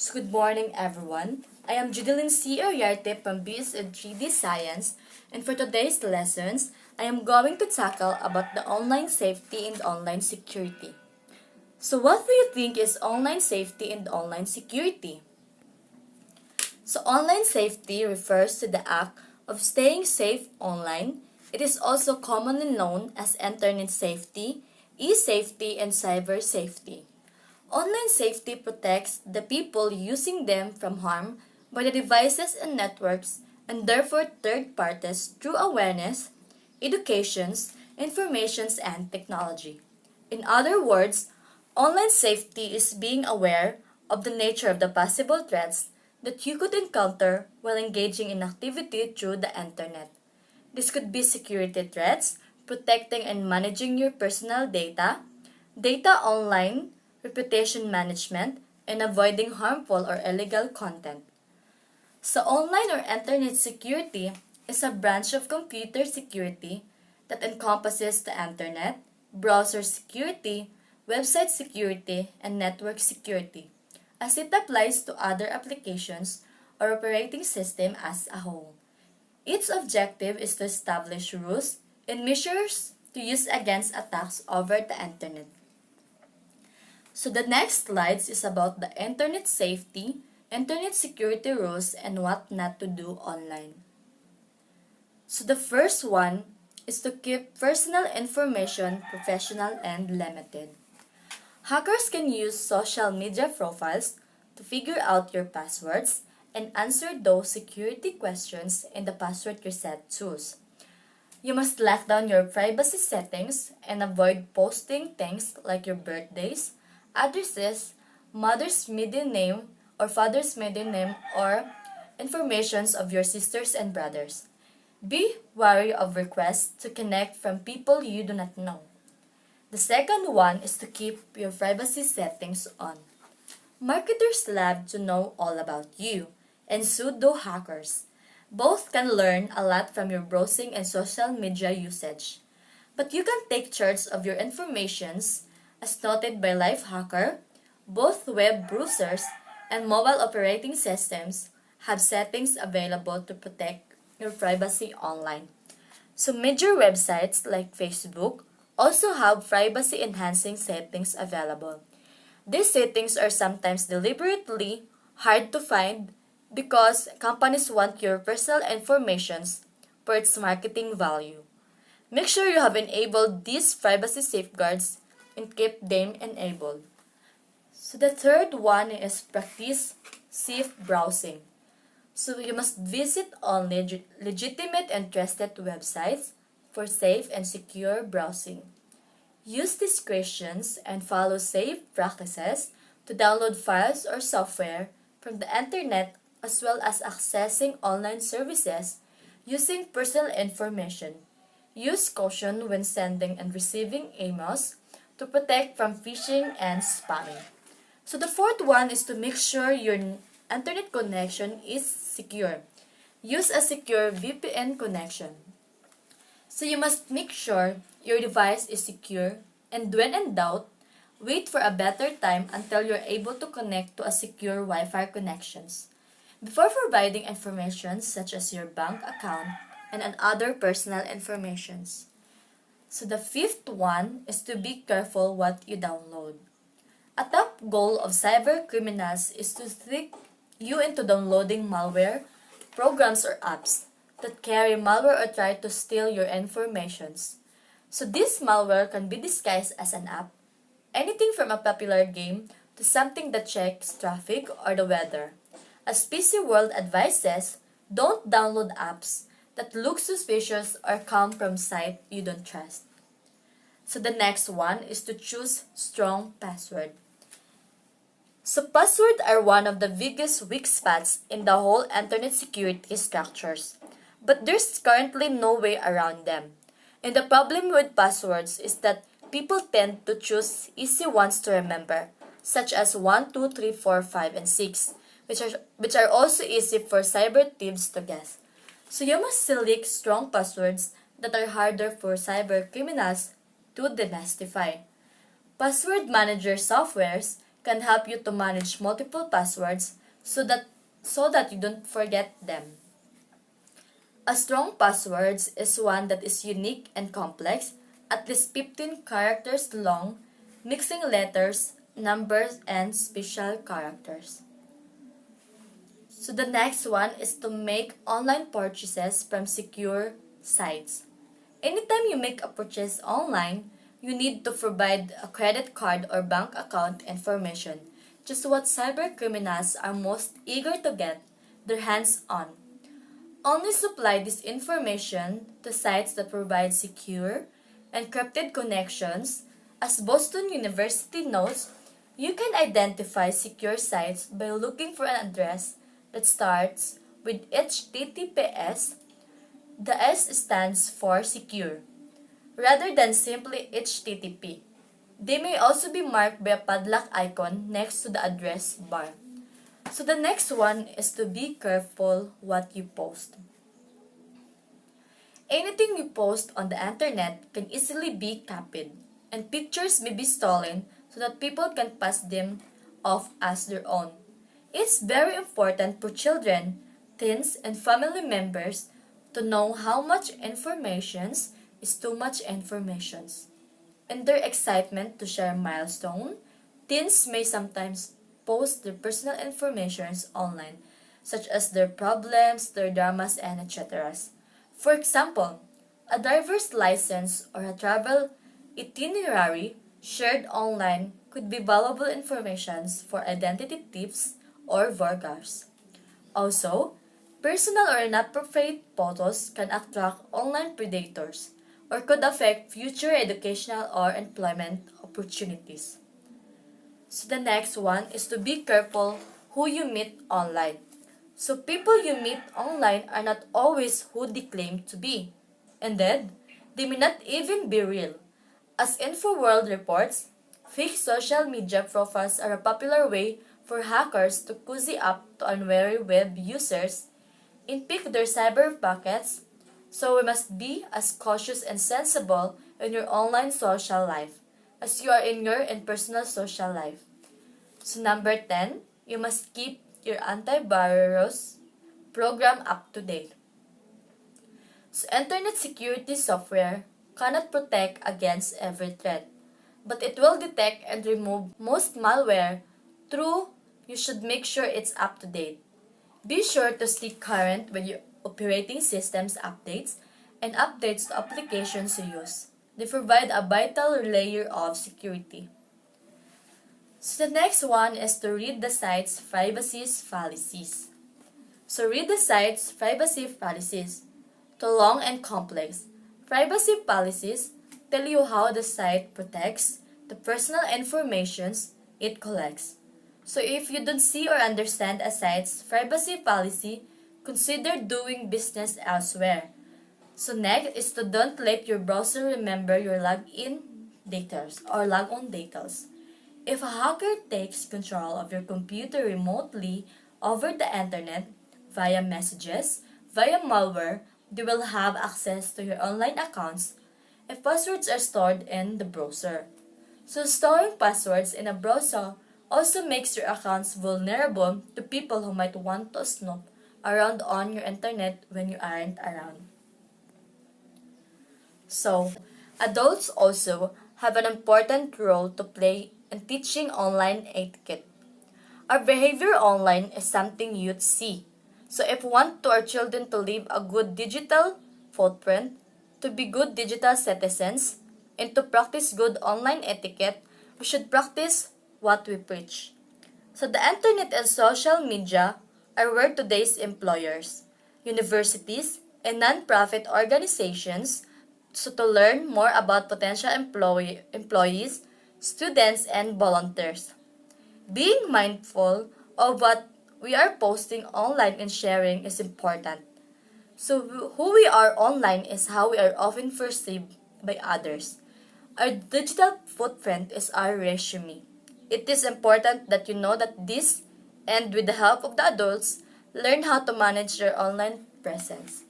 So good morning, everyone. I am Gedelen Yriarte from BSED3D Science, and for today's lessons, I am going to tackle about the online safety and online security. So what do you think is online safety and online security? So online safety refers to the act of staying safe online. It is also commonly known as internet safety, e-safety, and cyber safety. Online safety protects the people using them from harm by the devices and networks and therefore third parties through awareness, educations, informations, and technology. In other words, online safety is being aware of the nature of the possible threats that you could encounter while engaging in activity through the internet. This could be security threats, protecting and managing your personal data online, reputation management, and avoiding harmful or illegal content. So, online or internet security is a branch of computer security that encompasses the internet, browser security, website security, and network security, as it applies to other applications or operating system as a whole. Its objective is to establish rules and measures to use against attacks over the internet. So the next slides is about the internet safety, internet security rules, and what not to do online. So the first one is to keep personal information professional and limited. Hackers can use social media profiles to figure out your passwords and answer those security questions in the password reset tools. You must lock down your privacy settings and avoid posting things like your birthdays, addresses, mother's maiden name or father's maiden name, or informations of your sisters and brothers. Be wary of requests to connect from people you do not know. The second one is to keep your privacy settings on. Marketers love to know all about you, and pseudo hackers. Both can learn a lot from your browsing and social media usage. But you can take charge of your informations, as noted by Lifehacker. Both web browsers and mobile operating systems have settings available to protect your privacy online. So major websites like Facebook also have privacy-enhancing settings available. These settings are sometimes deliberately hard to find because companies want your personal information for its marketing value. Make sure you have enabled these privacy safeguards and keep them enabled. So the third one is practice safe browsing. So you must visit only legitimate and trusted websites for safe and secure browsing. Use discretions and follow safe practices to download files or software from the internet as well as accessing online services using personal information. Use caution when sending and receiving emails to protect from phishing and spamming. So the fourth one is to make sure your internet connection is secure. Use a secure VPN connection. So you must make sure your device is secure, and when in doubt, wait for a better time until you're able to connect to a secure Wi-Fi connections before providing information such as your bank account and other personal informations. So the fifth one is to be careful what you download. A top goal of cyber criminals is to trick you into downloading malware, programs, or apps that carry malware or try to steal your informations. So this malware can be disguised as an app, anything from a popular game to something that checks traffic or the weather. As PC World advises, don't download apps that look suspicious or come from sites you don't trust. So the next one is to choose strong password. So passwords are one of the biggest weak spots in the whole internet security structures, but there's currently no way around them. And the problem with passwords is that people tend to choose easy ones to remember, such as 1, 2, 3, 4, 5, and 6, which are also easy for cyber thieves to guess. So you must select strong passwords that are harder for cyber criminals to demystify. Password manager softwares can help you to manage multiple passwords so that you don't forget them. A strong password is one that is unique and complex, at least 15 characters long, mixing letters, numbers, and special characters. So the next one is to make online purchases from secure sites. Anytime you make a purchase online, you need to provide a credit card or bank account information, just what cyber criminals are most eager to get their hands on. Only supply this information to sites that provide secure, encrypted connections. As Boston University notes, you can identify secure sites by looking for an address that starts with HTTPS. The S stands for secure, rather than simply HTTP. They may also be marked by a padlock icon next to the address bar. So the next one is to be careful what you post. Anything you post on the internet can easily be copied, and pictures may be stolen so that people can pass them off as their own. It's very important for children, teens, and family members to know how much information is too much information. In their excitement to share milestone, teens may sometimes post their personal information online, such as their problems, their dramas, and etc. For example, a driver's license or a travel itinerary shared online could be valuable information for identity thieves or burglars. Also, personal or inappropriate photos can attract online predators or could affect future educational or employment opportunities. So the next one is to be careful who you meet online. So people you meet online are not always who they claim to be. Indeed, they may not even be real. As InfoWorld reports, fake social media profiles are a popular way for hackers to cozy up to unwary web users and pick their cyber pockets, so we must be as cautious and sensible in your online social life as you are in your personal social life. So number 10, you must keep your antivirus program up to date. So internet security software cannot protect against every threat, but it will detect and remove most malware. True, you should make sure it's up to date. Be sure to stay current with your operating system's updates and updates to applications you use. They provide a vital layer of security. So the next one is to read the site's privacy policies. So read the site's privacy policies. Too long and complex. Privacy policies tell you how the site protects the personal information it collects. So if you don't see or understand a site's privacy policy, consider doing business elsewhere. So next is to don't let your browser remember your login data or logon data. If a hacker takes control of your computer remotely over the internet, via messages, via malware, they will have access to your online accounts if passwords are stored in the browser. So storing passwords in a browser also makes your accounts vulnerable to people who might want to snoop around on your internet when you aren't around. So, adults also have an important role to play in teaching online etiquette. Our behavior online is something youth see. So if we want our children to leave a good digital footprint, to be good digital citizens, and to practice good online etiquette, we should practice what we preach. So the internet and social media are where today's employers, universities, and non-profit organizations so to learn more about potential employees, students, and volunteers. Being mindful of what we are posting online and sharing is important. So who we are online is how we are often perceived by others. Our digital footprint is our resume. It is important that you know that this, and with the help of the adults, learn how to manage your online presence.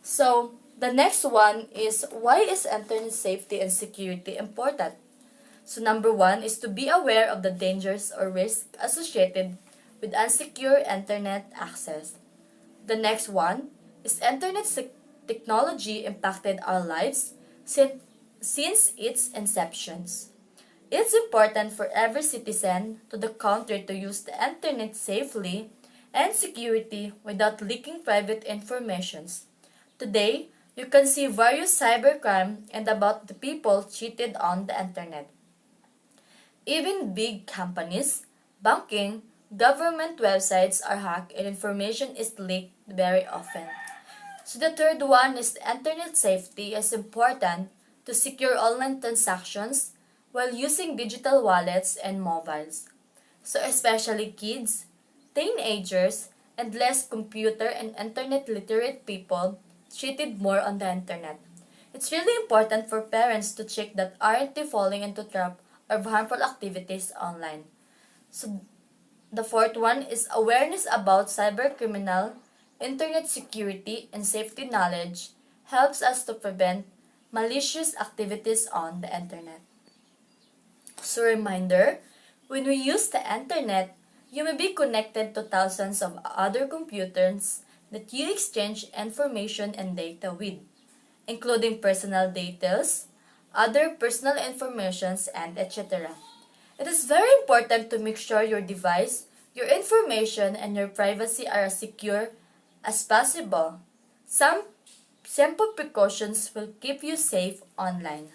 So the next one is, why is internet safety and security important? So number one is to be aware of the dangers or risks associated with unsecure internet access. The next one is technology impacted our lives since its inceptions. It's important for every citizen to the country to use the internet safely and security without leaking private informations. Today, you can see various cybercrime and about the people cheated on the internet. Even big companies, banking, government websites are hacked and information is leaked very often. So the third one is the internet safety is important to secure online transactions while using digital wallets and mobiles. So especially kids, teenagers, and less computer and internet literate people cheated more on the internet. It's really important for parents to check that aren't they falling into trap of harmful activities online. So the fourth one is awareness about cybercriminal, internet security, and safety knowledge helps us to prevent malicious activities on the internet. So reminder, when we use the internet, you may be connected to thousands of other computers that you exchange information and data with, including personal details, other personal informations, and etc. It is very important to make sure your device, your information, and your privacy are as secure as possible. Some simple precautions will keep you safe online.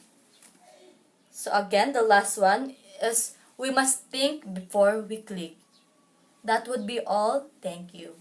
So again, the last one is we must think before we click. That would be all. Thank you.